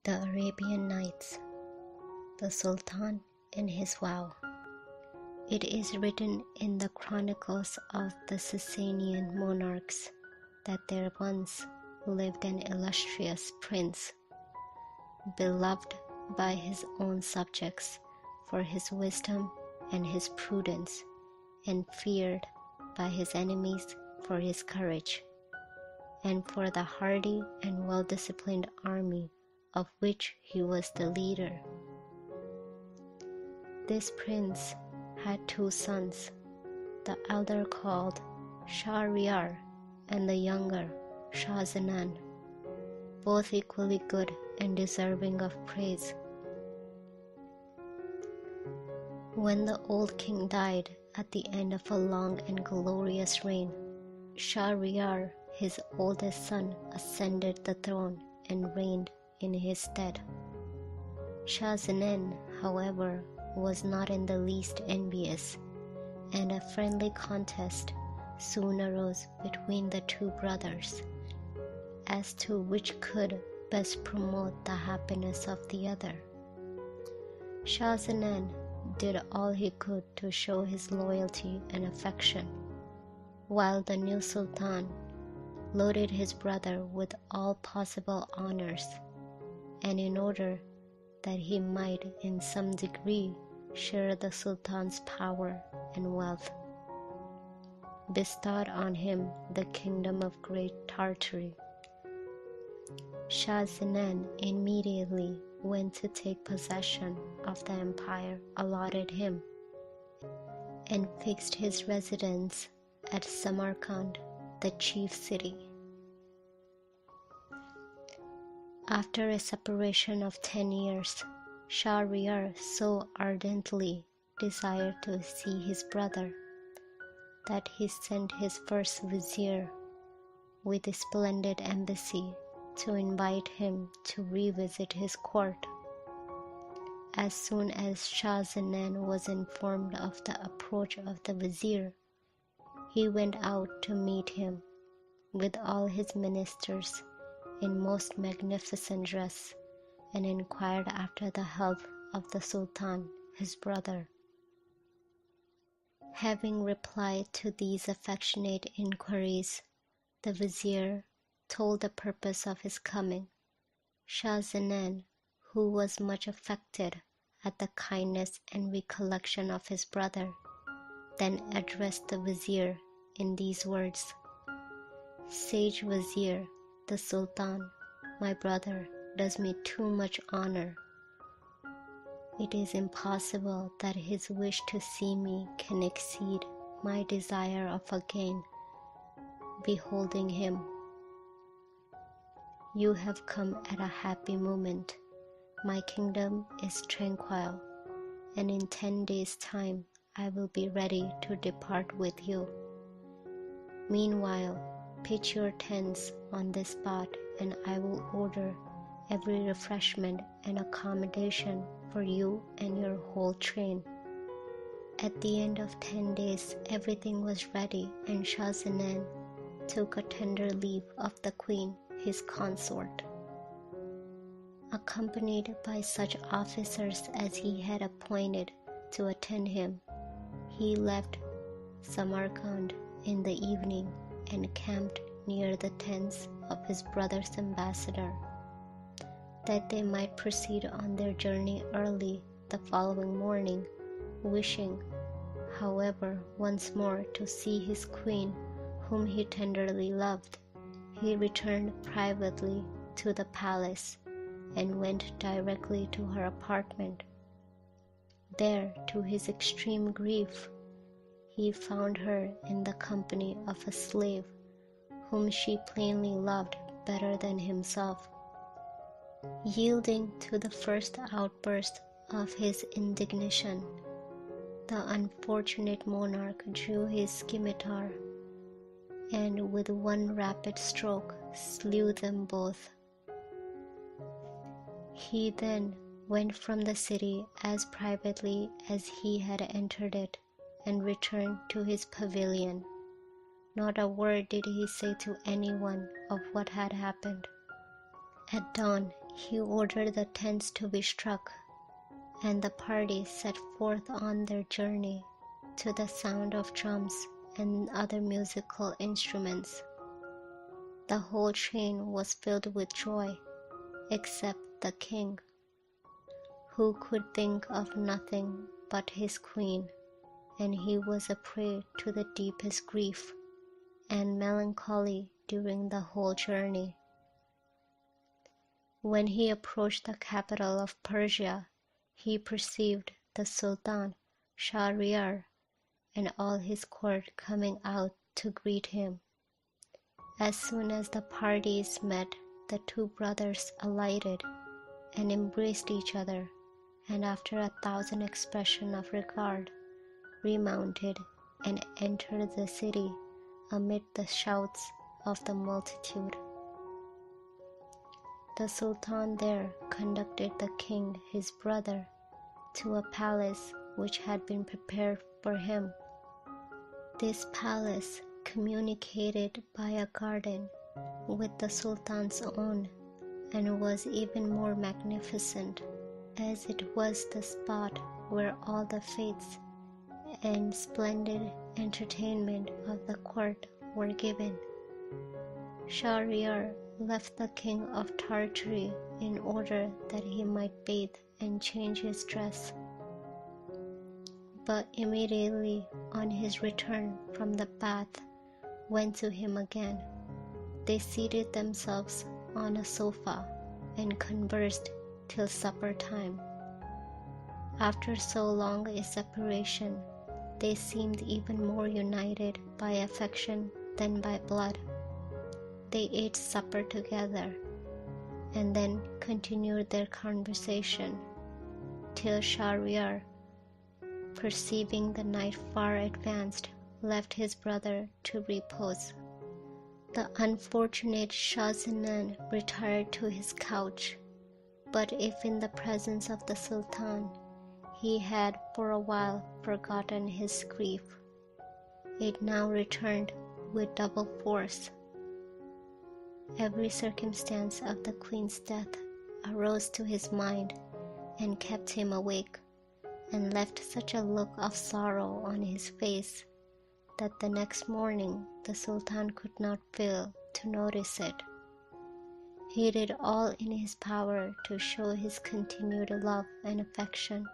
The Arabian Nights, the Sultan and his vow. It is written in the chronicles of the Sasanian monarchs that there once lived an illustrious prince, beloved by his own subjects for his wisdom and his prudence, and feared by his enemies for his courage, and for the hardy and well-disciplined army of which he was the leader. This prince had two sons, the elder called Shahryar and the younger Shahzaman, both equally good and deserving of praise. When the old king died at the end of a long and glorious reign, Shahryar, his oldest son, ascended the throne and reigned in his stead. Shahzaman, however, was not in the least envious, and a friendly contest soon arose between the two brothers as to which could best promote the happiness of the other. Shahzaman did all he could to show his loyalty and affection, while the new Sultan loaded his brother with all possible honors, and in order that he might in some degree share the Sultan's power and wealth, bestowed on him the kingdom of Great Tartary. Shahzaman immediately went to take possession of the empire allotted him, and fixed his residence at Samarkand, the chief city. After a separation of 10 years, Shahryar so ardently desired to see his brother that he sent his first vizier with a splendid embassy to invite him to revisit his court. As soon as Shahzaman was informed of the approach of the vizier, he went out to meet him with all his ministers in most magnificent dress, and inquired after the health of the Sultan, his brother. Having replied to these affectionate inquiries, the vizier told the purpose of his coming. Shahzaman, who was much affected at the kindness and recollection of his brother, then addressed the vizier in these words: "Sage vizier, the Sultan, my brother, does me too much honor. It is impossible that his wish to see me can exceed my desire of again beholding him. You have come at a happy moment. My kingdom is tranquil, and in 10 days' time I will be ready to depart with you. Meanwhile, pitch your tents on this spot, and I will order every refreshment and accommodation for you and your whole train." At the end of 10 days, everything was ready, and Shahzaman took a tender leave of the queen, his consort. Accompanied by such officers as he had appointed to attend him, he left Samarkand in the evening and camped near the tents of his brother's ambassador, that they might proceed on their journey early the following morning, wishing, however, once more to see his queen, whom he tenderly loved. He returned privately to the palace and went directly to her apartment. There, to his extreme grief, he found her in the company of a slave whom she plainly loved better than himself. Yielding to the first outburst of his indignation, the unfortunate monarch drew his scimitar and with one rapid stroke slew them both. He then went from the city as privately as he had entered it, and returned to his pavilion. Not a word did he say to anyone of what had happened. At dawn, He ordered the tents to be struck, and the party set forth on their journey to the sound of drums and other musical instruments. The whole train was filled with joy, except the king, who could think of nothing but his queen, and he was a prey to the deepest grief and melancholy during the whole journey. When he approached the capital of Persia, he perceived the Sultan Shahryar and all his court coming out to greet him. As soon as the parties met, the two brothers alighted and embraced each other, and after 1,000 expressions of regard, remounted and entered the city amid the shouts of the multitude. The Sultan there conducted the king, his brother, to a palace which had been prepared for him. This palace communicated by a garden with the Sultan's own, and was even more magnificent, as it was the spot where all the fetes and splendid entertainment of the court were given. Shahryar left the king of Tartary in order that he might bathe and change his dress. But immediately on his return from the bath, went to him again. They seated themselves on a sofa and conversed till supper time. After so long a separation, they seemed even more united by affection than by blood. They ate supper together, and then continued their conversation, till Shahryar, perceiving the night far advanced, left his brother to repose. The unfortunate Shahzaman retired to his couch, but if in the presence of the Sultan, he had for a while forgotten his grief, it now returned with double force. Every circumstance of the queen's death arose to his mind and kept him awake, and left such a look of sorrow on his face that the next morning the Sultan could not fail to notice it. He did all in his power to show his continued love and affection,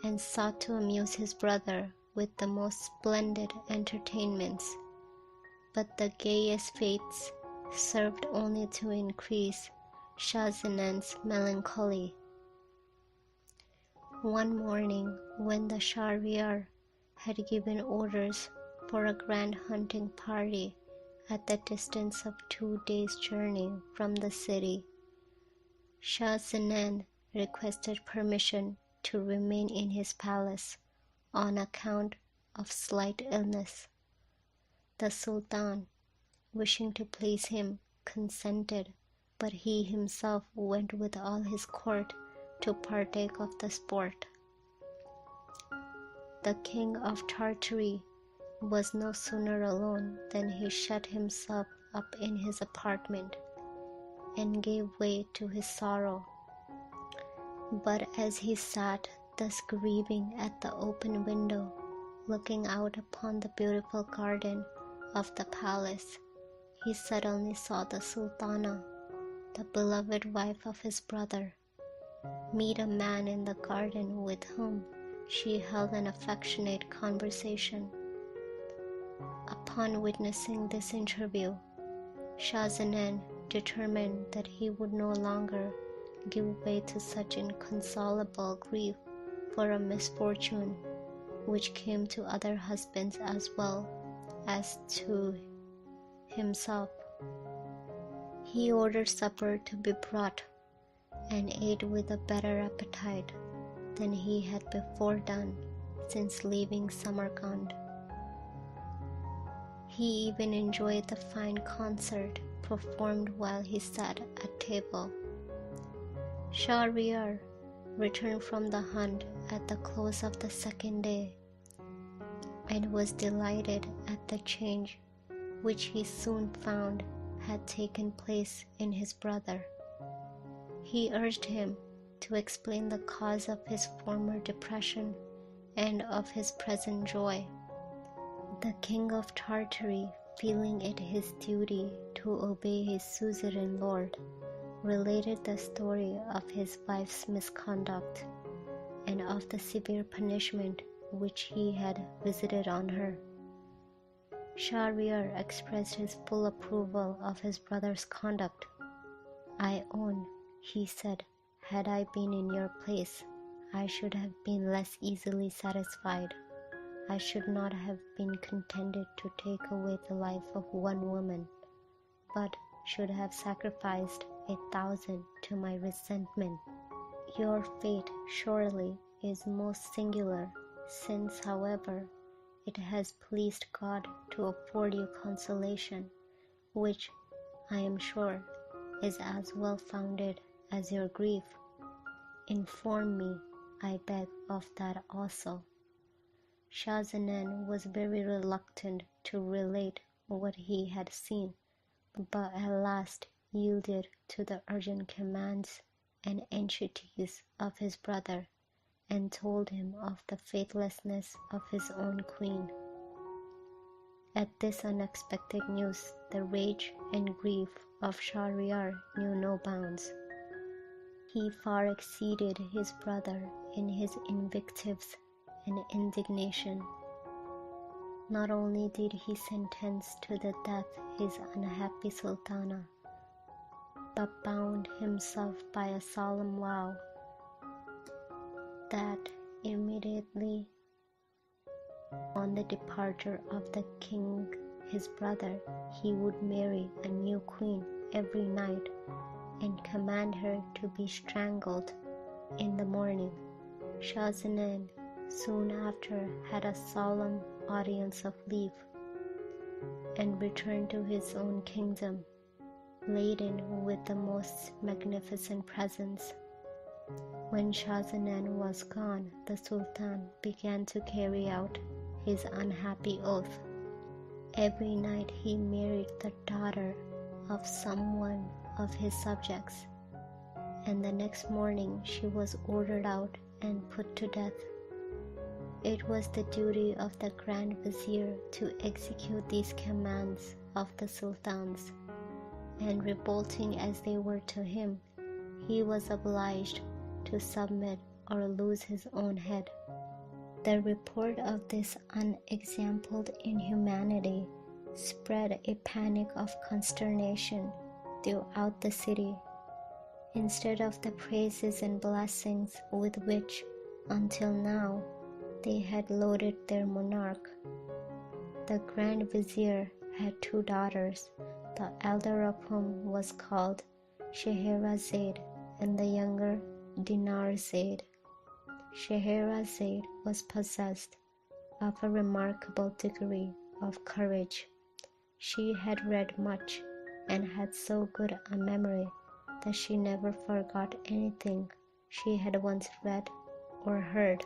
and sought to amuse his brother with the most splendid entertainments, but the gayest fetes served only to increase Shahzaman's melancholy. One morning, when the Shahryar had given orders for a grand hunting party at the distance of 2 days' journey from the city, Shahzaman requested permission to remain in his palace on account of slight illness. The Sultan, wishing to please him, consented, but he himself went with all his court to partake of the sport. The king of Tartary was no sooner alone than he shut himself up in his apartment and gave way to his sorrow. But as he sat thus grieving at the open window, looking out upon the beautiful garden of the palace, he suddenly saw the Sultana, the beloved wife of his brother, meet a man in the garden with whom she held an affectionate conversation. Upon witnessing this interview, Shahzaman determined that he would no longer give way to such inconsolable grief for a misfortune which came to other husbands as well as to himself. He ordered supper to be brought, and ate with a better appetite than he had before done since leaving Samarkand. He even enjoyed the fine concert performed while he sat at table. Shahryar returned from the hunt at the close of the second day, and was delighted at the change which he soon found had taken place in his brother. He urged him to explain the cause of his former depression and of his present joy. The king of Tartary, feeling it his duty to obey his suzerain lord, related the story of his wife's misconduct and of the severe punishment which he had visited on her. Shahryar expressed his full approval of his brother's conduct. "I own," he said, "had I been in your place, I should have been less easily satisfied. I should not have been contented to take away the life of one woman, but should have sacrificed 1,000 to my resentment. Your fate surely is most singular, since, however, it has pleased God to afford you consolation, which, I am sure, is as well founded as your grief. Inform me, I beg, of that also." Shah-Zaman was very reluctant to relate what he had seen, but at last yielded to the urgent commands and entreaties of his brother, and told him of the faithlessness of his own queen. At this unexpected news, the rage and grief of Shahryar knew no bounds. He far exceeded his brother in his invectives and indignation. Not only did he sentence to the death his unhappy sultana, but bound himself by a solemn vow that immediately on the departure of the king his brother, he would marry a new queen every night and command her to be strangled in the morning. Shah-Zaman soon after had a solemn audience of leave and returned to his own kingdom, laden with the most magnificent presents. When Shah-Zaman was gone, the Sultan began to carry out his unhappy oath. Every night he married the daughter of someone of his subjects, and the next morning she was ordered out and put to death. It was the duty of the Grand Vizier to execute these commands of the Sultans, and revolting as they were to him, he was obliged to submit or lose his own head. The report of this unexampled inhumanity spread a panic of consternation throughout the city. Instead of the praises and blessings with which, until now, they had loaded their monarch, the Grand Vizier had two daughters, the elder of whom was called Scheherazade and the younger Dinarzade. Scheherazade was possessed of a remarkable degree of courage. She had read much and had so good a memory that she never forgot anything she had once read or heard.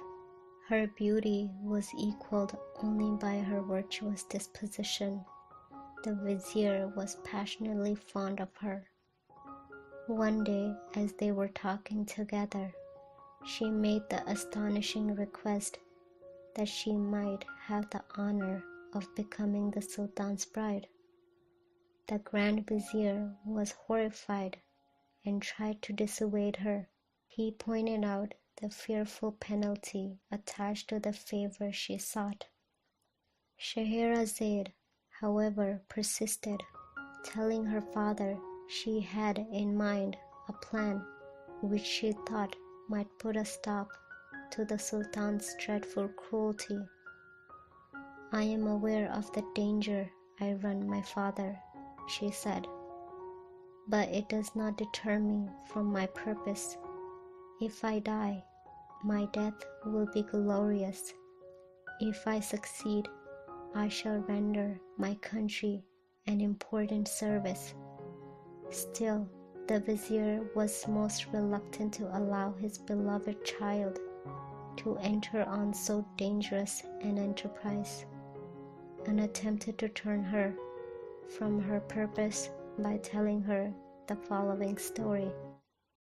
Her beauty was equaled only by her virtuous disposition. The vizier was passionately fond of her. One day, as they were talking together, she made the astonishing request that she might have the honor of becoming the Sultan's bride. The Grand Vizier was horrified and tried to dissuade her. He pointed out the fearful penalty attached to the favor she sought. Scheherazade, however, persisted, telling her father she had in mind a plan which she thought might put a stop to the Sultan's dreadful cruelty. "I am aware of the danger I run, my father," she said, "but it does not deter me from my purpose. If I die, my death will be glorious. If I succeed, I shall render my country an important service." Still, the vizier was most reluctant to allow his beloved child to enter on so dangerous an enterprise, and attempted to turn her from her purpose by telling her the following story.